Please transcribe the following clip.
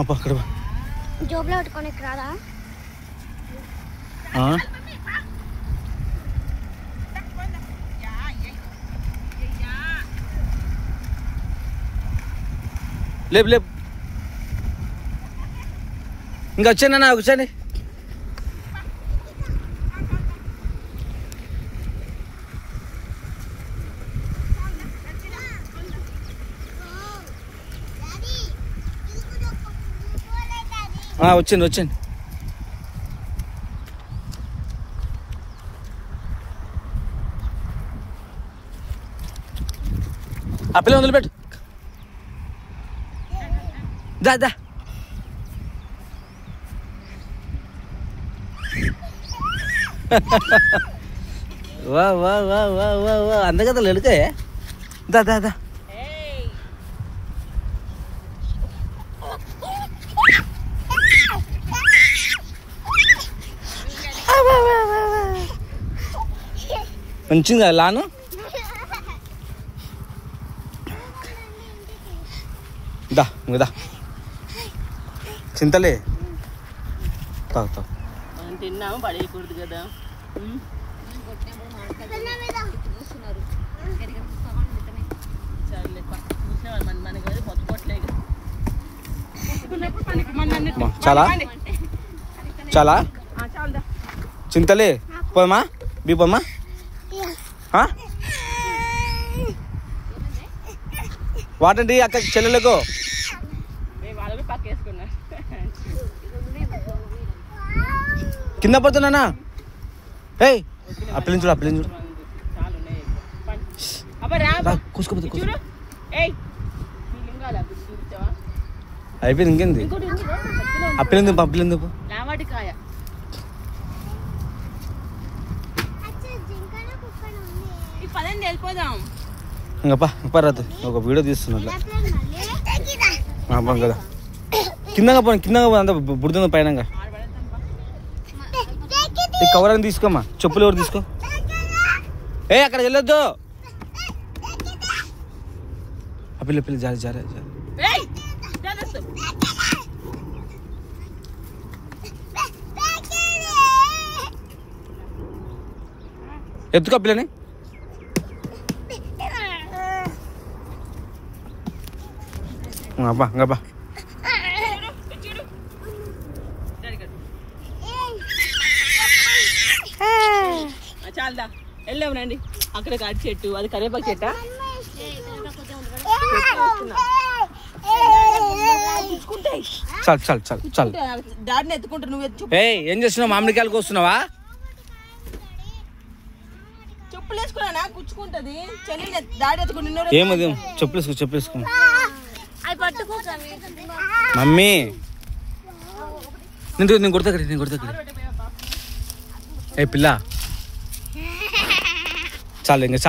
అక్కడ జోబులో పెట్టుకొని రాదా? లేపు లేపు ఇంకా వచ్చానన్నా కూర్చోండి. వచ్చండి వచ్చండి. ఆ పిల్ల వదిలిపెట్టు. దా దా వా వా వా వా వా వా అందగదా లెడితే. దా దా దా మంచిగా లాను. దా ఇంకదా చింతలే తాగు తాగు. తిన్నాము పడేయకూడదు కదా. చాలా చాలా చింతలే పోదమ్మా బీ పోదమ్మా. వాటండి అక్క చెల్లెలకు కింద పడుతున్నానా. ఏయ్ ఆ పిల్లని చూడు, ఆ పిల్లని చూడు. కూసుకోపోతే అయిపోయింది. ఇంకేంది ఆ పిల్లని దింపు, ఆ పిల్లని దింపు. ఇంకా రాదు ఒక వీడియో తీస్తున్నా కదా. కిందగా పో, కిందగా పో, అంతా బుడుతుంది పైన. ఈ కవర్ అని తీసుకోమ్మా. చెప్పులు ఎవరు తీసుకో. అక్కడ వెళ్ళొద్దు. ఆ పిల్ల పిల్ల జాలి జాలి జాలి. ఎత్తుకో పిల్లని. అబ్బా ఇంకబ్బా చాలదా వెళ్ళామనండి. అక్కడ కాటి చెట్టు, అది కరివేపాకు చెట్ట. చాలు చాలు చాలు చాలు. దాడిని ఎత్తుకుంటా. నువ్వు ఏం చేస్తున్నావు? మామిడికాయలకు వస్తున్నావా? చెప్పులు వేసుకున్నా గుచ్చుకుంటది. చెల్లి దాడి ఎత్తుకుంటా. ఏమది చెప్పులు వేసుకో, చెప్పులు వేసుకో. మమ్మీ నేను కొడతా, నేను కొడతా. ఏ పిల్ల చాలు ఇంకా.